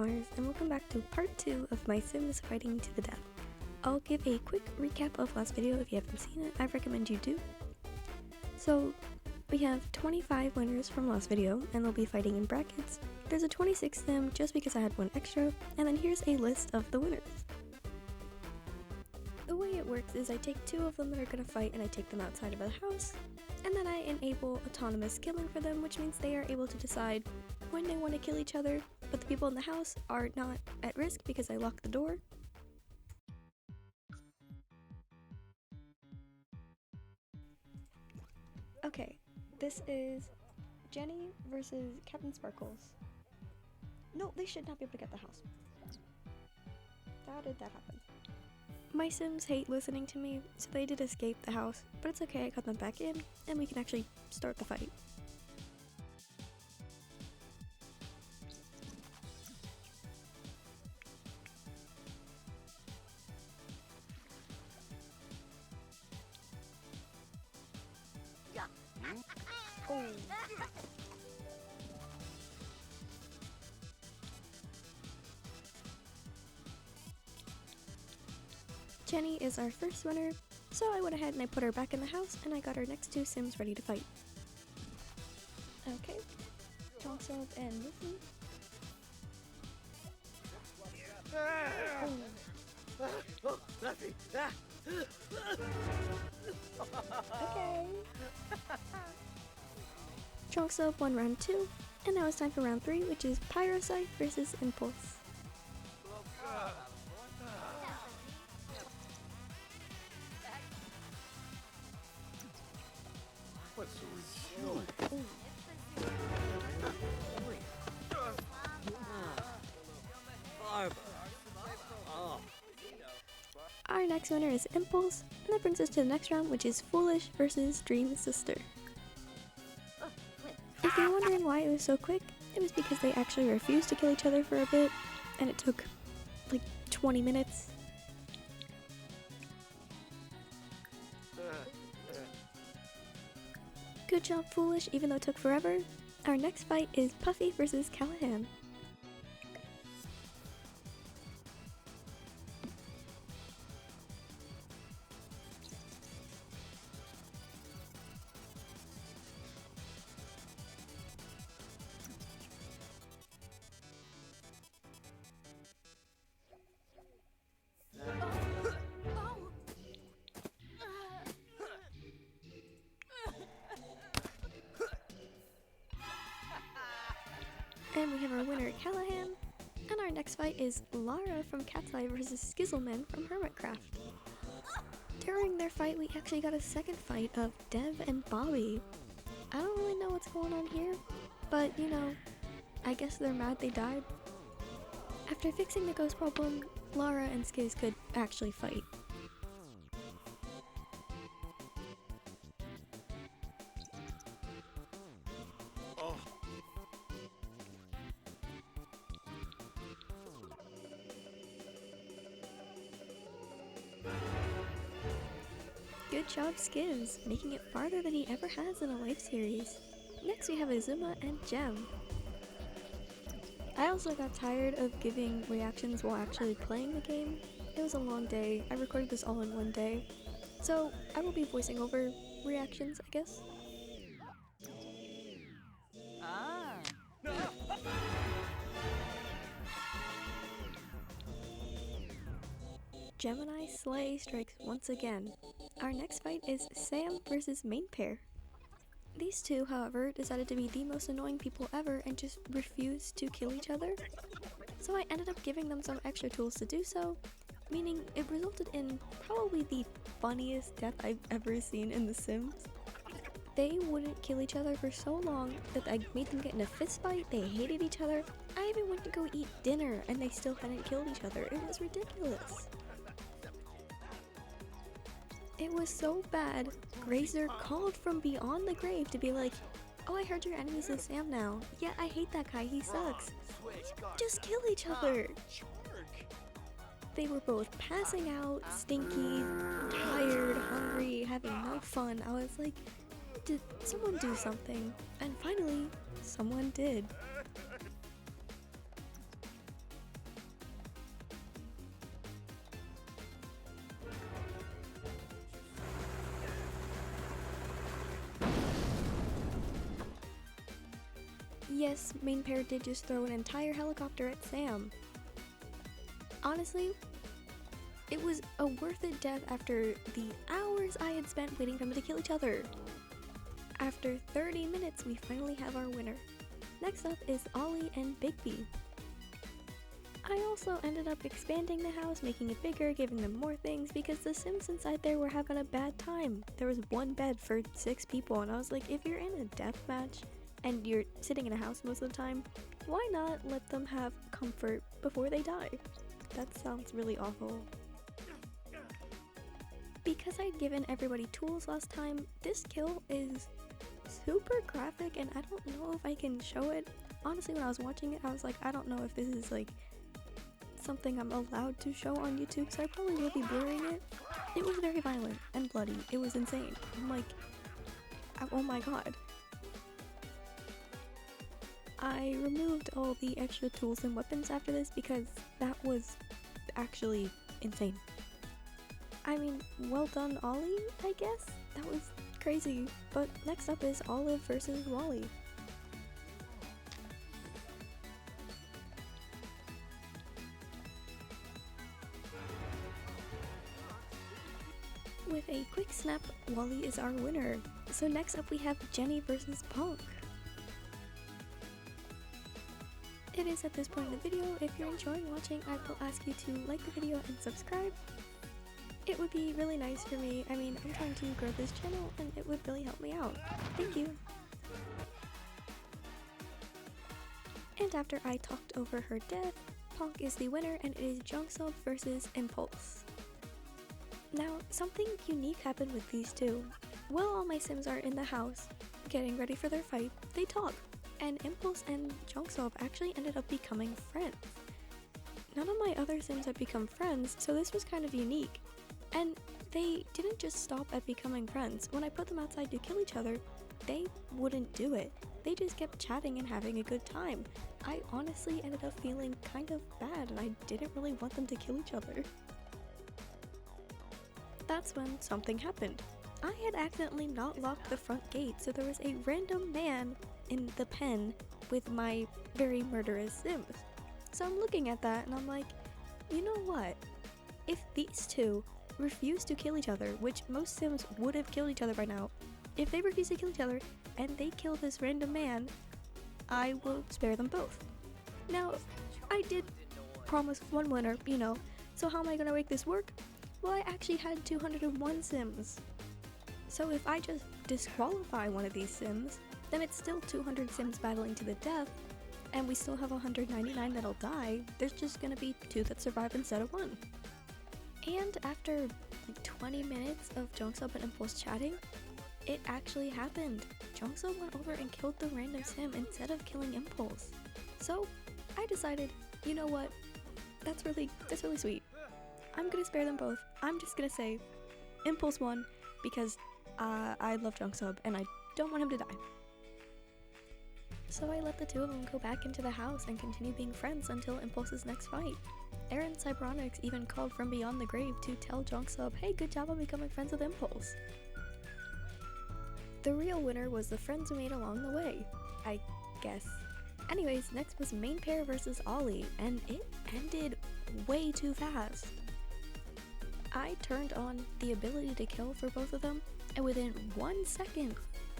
Mars, and welcome back to part 2 of my Sims fighting to the death. I'll give a quick recap of last video. If you haven't seen it, I recommend you do. So, we have 25 winners from last video, and they'll be fighting in brackets. There's a 26th Sim just because I had one extra, and then here's a list of the winners. The way it works is I take 2 of them that are going to fight and I take them outside of the house, and then I enable autonomous killing for them, which means they are able to decide when they want to kill each other, but the people in the house are not at risk because I lock the door. Okay, this is Jenny versus Captain Sparkles. No, they should not be able to get the house. How did that happen? My Sims hate listening to me, so they did escape the house, but it's okay, I got them back in, and we can actually start the fight. Oh. Jenny is our first winner, so I went ahead and I put her back in the house and I got our next 2 Sims ready to fight. Okay, Chonksub and Luffy. Okay. Chonksub won round 2, and now it's time for round 3, which is Pyrocyte versus Impulse. What's so ridiculous? Our next winner is Impulse, and that brings us to the next round, which is Foolish versus Dream Sister. If you're wondering why it was so quick, it was because they actually refused to kill each other for a bit, and it took like 20 minutes. Good job, Foolish, even though it took forever. Our next fight is Puffy versus Callahan. And we have our winner, Callahan. And our next fight is Lara from Cat's Eye versus Skizzleman from Hermitcraft. During their fight, we actually got a second fight of Dev and Bobby. I don't really know what's going on here, but you know, I guess they're mad they died. After fixing the ghost problem, Lara and Skizz could actually fight. Good job, Skizz, making it farther than he ever has in a life series. Next we have Azuma and Gem. I also got tired of giving reactions while actually playing the game. It was a long day, I recorded this all in one day, so I will be voicing over reactions, I guess. Gemini Slay strikes once again. Our next fight is Sam versus Main Pair. These two, however, decided to be the most annoying people ever and just refused to kill each other. So I ended up giving them some extra tools to do so, meaning it resulted in probably the funniest death I've ever seen in The Sims. They wouldn't kill each other for so long that I made them get in a fist fight, they hated each other. I even went to go eat dinner and they still hadn't killed each other. It was ridiculous. It was so bad, Grazer called from beyond the grave to be like, "Oh, I heard your enemies is Sam now. Yeah, I hate that guy, he sucks. Just kill each other." They were both passing out, stinky, tired, hungry, having no fun. I was like, did someone do something? And finally, someone did. yes, main pair did just throw an entire helicopter at Sam. Honestly, it was a worth it death after the hours I had spent waiting for them to kill each other. After 30 minutes, we finally have our winner. Next up is Ollie and Bigby. I also ended up expanding the house, making it bigger, giving them more things because the Sims inside there were having a bad time. There was one bed for 6 people and I was like, if you're in a death match and you're sitting in a house most of the time, why not let them have comfort before they die? That sounds really awful. Because I'd given everybody tools last time, this kill is super graphic and I don't know if I can show it. Honestly, when I was watching it, I was like, I don't know if this is like something I'm allowed to show on YouTube, so I probably will be blurring it. It was very violent and bloody. It was insane. I'm like, oh my god. I removed all the extra tools and weapons after this because that was actually insane. I mean, well done Ollie, I guess? That was crazy. But next up is Olive versus Wally. With a quick snap, Wally is our winner. So next up we have Jenny versus Punk. It is at this point in the video. If you're enjoying watching, I will ask you to like the video and subscribe. It would be really nice for me. I mean, I'm trying to grow this channel and it would really help me out. Thank you. And after I talked over her death, Punk is the winner and it is Jungsub versus Impulse. Now, something unique happened with these two. While all my Sims are in the house, getting ready for their fight, they talk. And Impulse and Jungsub actually ended up becoming friends. None of my other Sims had become friends, so this was kind of unique. And they didn't just stop at becoming friends. When I put them outside to kill each other, they wouldn't do it. They just kept chatting and having a good time. I honestly ended up feeling kind of bad and I didn't really want them to kill each other. That's when something happened. I had accidentally not locked the front gate, so there was a random man in the pen with my very murderous Sims. So I'm looking at that and I'm like, you know what? If these two refuse to kill each other, which most Sims would have killed each other by now, if they refuse to kill each other and they kill this random man, I will spare them both. Now, I did promise one winner, you know, so how am I gonna make this work? Well, I actually had 201 Sims. So if I just disqualify one of these Sims, then it's still 200 Sims battling to the death, and we still have 199 that'll die. There's just gonna be 2 that survive instead of 1. And after like 20 minutes of Jungsub and Impulse chatting, it actually happened. Jungsub went over and killed the random Sim instead of killing Impulse. So I decided, you know what, that's really sweet. I'm gonna spare them both. I'm just gonna say Impulse won because I love Jungsub and I don't want him to die. So I let the 2 of them go back into the house and continue being friends until Impulse's next fight. Aaron Cyberonics even called from beyond the grave to tell Jungsub, hey, good job on becoming friends with Impulse. The real winner was the friends we made along the way, I guess. Anyways, next was Main Pair versus Ollie, and it ended way too fast. I turned on the ability to kill for both of them, and within 1 second,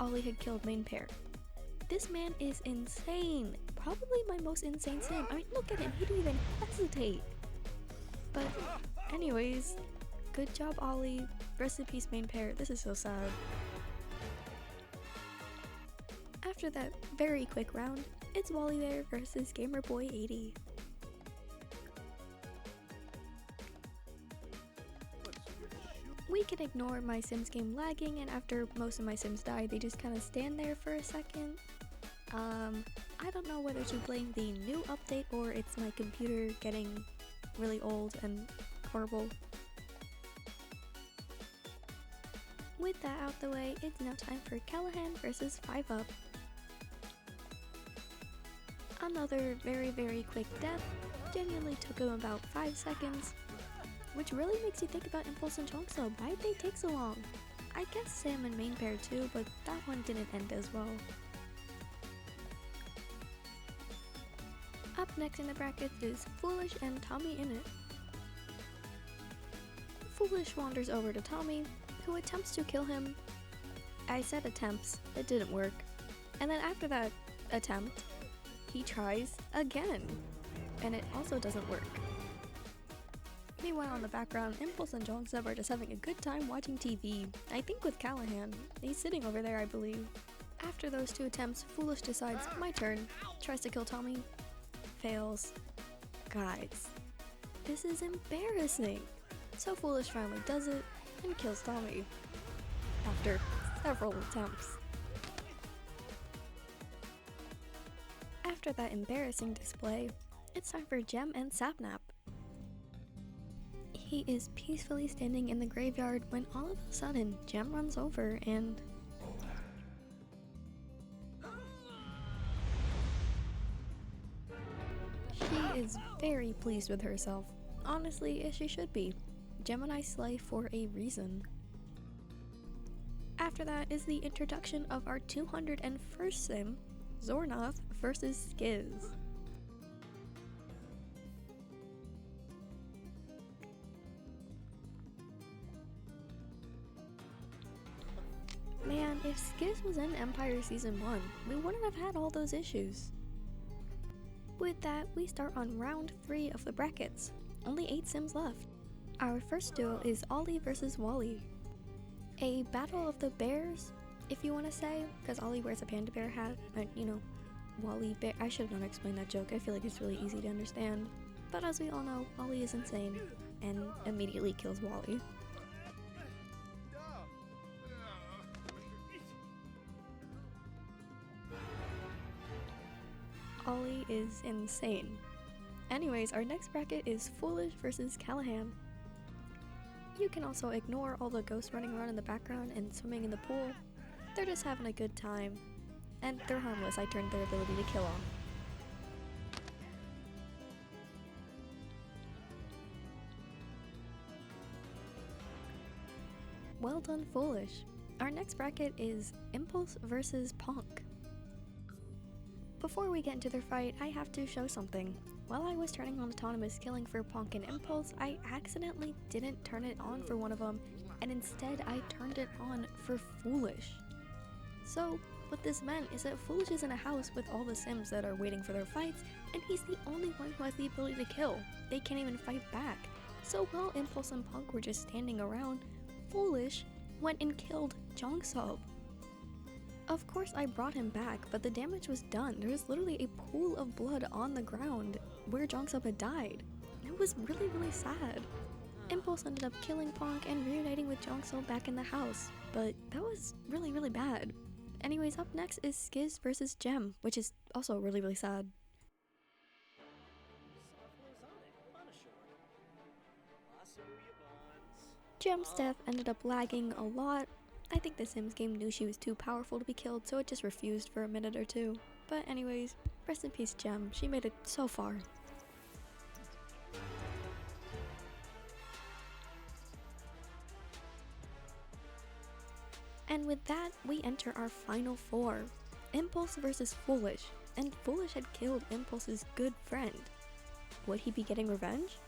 Ollie had killed Main Pair. This man is insane. Probably my most insane Sim. I mean, look at him. He didn't even hesitate. But anyways, good job, Ollie. Rest in peace, Main Pair. This is so sad. After that very quick round, it's Wally Bear versus Gamerboy80. We can ignore my Sims game lagging, and after most of my Sims die, they just kind of stand there for a second. I don't know whether to blame the new update or it's my computer getting really old and horrible. With that out the way, it's now time for Callahan versus 5UP. Another very quick death, genuinely took him about 5 seconds, which really makes you think about Impulse and Jungsub. Why'd they take so long? I guess Sam and Main Pair too, but that one didn't end as well. Up next in the brackets is Foolish and Tommy Innit. Foolish wanders over to Tommy, who attempts to kill him. I said attempts, it didn't work. And then after that attempt, he tries again, and it also doesn't work. Meanwhile, in the background, Impulse and Jongsub are just having a good time watching TV, I think with Callahan. He's sitting over there, I believe. After those two attempts, Foolish decides, my turn, tries to kill Tommy, fails. Guys, this is embarrassing. So Foolish finally does it and kills Tommy after several attempts. After that embarrassing display, it's time for Gem and Sapnap. He is peacefully standing in the graveyard when all of a sudden Gem runs over and she is very pleased with herself. Honestly, as she should be. Gemini slay for a reason. After that is the introduction of our 201st sim, Zornoth versus Skiz. Man, if Skiz was in Empire Season 1, we wouldn't have had all those issues. With that, we start on round 3 of the brackets. Only 8 sims left. Our first duo is Ollie versus Wally. A battle of the bears, if you want to say, because Ollie wears a panda bear hat, and Wally bear. I should not explain that joke, I feel like it's really easy to understand. But as we all know, Ollie is insane, and immediately kills Wally. Ollie is insane. Anyways, our next bracket is Foolish versus Callahan. You can also ignore all the ghosts running around in the background and swimming in the pool. They're just having a good time. And they're harmless, I turned their ability to kill on. Well done, Foolish. Our next bracket is Impulse versus Ponk. Before we get into their fight, I have to show something. While I was turning on autonomous killing for Ponk and Impulse, I accidentally didn't turn it on for one of them, and instead I turned it on for Foolish. So, what this meant is that Foolish is in a house with all the sims that are waiting for their fights, and he's the only one who has the ability to kill. They can't even fight back. So while Impulse and Ponk were just standing around, Foolish went and killed Jongsub. Of course I brought him back, but the damage was done. There was literally a pool of blood on the ground where Jongsub had died. It was really, really sad. Impulse ended up killing Ponk and reuniting with Jongsub back in the house, but that was really, really bad. Anyways, up next is Skiz versus Gem, which is also really, really sad. Gem's death ended up lagging a lot. I think the Sims game knew she was too powerful to be killed, so it just refused for a minute or two. But anyways, rest in peace Gem, she made it so far. And with that, we enter our final four. Impulse versus Foolish, and Foolish had killed Impulse's good friend. Would he be getting revenge?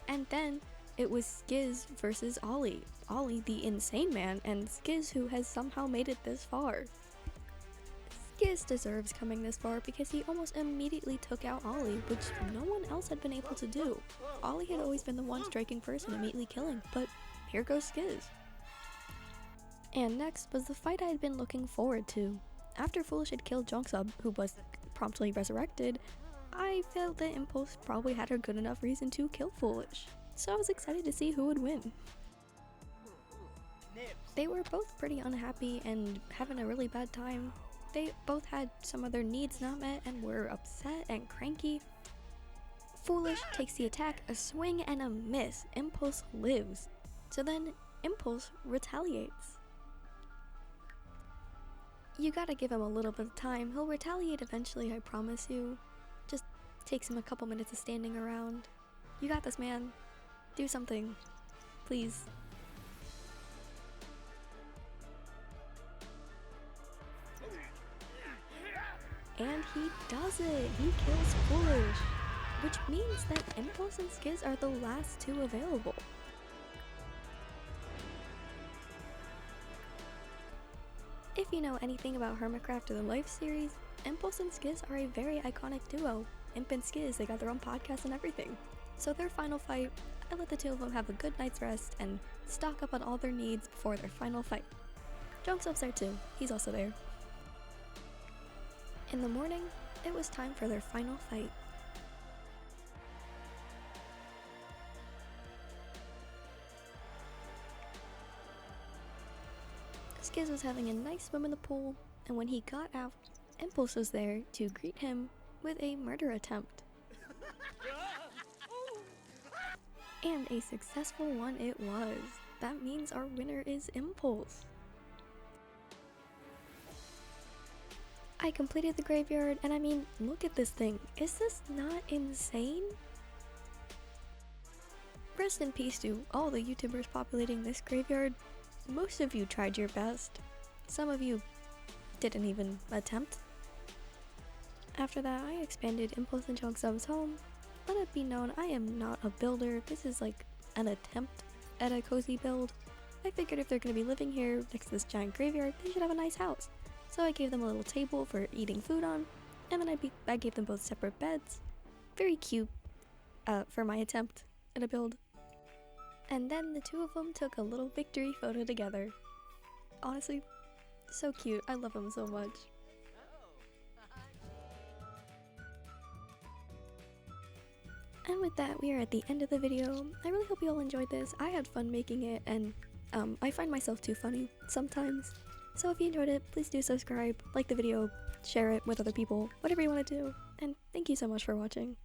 And then it was Skiz versus Ollie. Ollie, the insane man, and Skiz, who has somehow made it this far. Skiz deserves coming this far because he almost immediately took out Ollie, which no one else had been able to do. Ollie had always been the one striking first and immediately killing, but here goes Skiz. And next was the fight I had been looking forward to. After Foolish had killed Jongsub, who was promptly resurrected, I felt that Impulse probably had a good enough reason to kill Foolish. So I was excited to see who would win. They were both pretty unhappy and having a really bad time. They both had some of their needs not met and were upset and cranky. Foolish takes the attack, a swing and a miss. Impulse lives. So then Impulse retaliates. You gotta give him a little bit of time. He'll retaliate eventually, I promise you. Just takes him a couple minutes of standing around. You got this, man. Do something. Please. And he does it! He kills Foolish! which means that Impulse and Skizz are the last two available. If you know anything about Hermitcraft or the Life series, Impulse and Skizz are a very iconic duo. Imp and Skizz, they got their own podcast and everything. So their final fight, I let the two of them have a good night's rest and stock up on all their needs before their final fight. Jongseop's there too, he's also there. In the morning, it was time for their final fight. Skizz was having a nice swim in the pool, and when he got out, Impulse was there to greet him with a murder attempt. And a successful one it was. That means our winner is Impulse. I completed the graveyard, and I mean, look at this thing. Is this not insane? Rest in peace to all the YouTubers populating this graveyard. Most of you tried your best. Some of you didn't even attempt. After that, I expanded Impulse and Jongseop's home. Let it be known, I am not a builder. This is like an attempt at a cozy build. I figured if they're going to be living here next to this giant graveyard, they should have a nice house. So I gave them a little table for eating food on, and then I gave them both separate beds. Very cute for my attempt at a build. And then the two of them took a little victory photo together. Honestly, so cute. I love them so much. And with that, we are at the end of the video. I really hope you all enjoyed this. I had fun making it, and I find myself too funny sometimes. So if you enjoyed it, please do subscribe, like the video, share it with other people, whatever you want to do. And thank you so much for watching.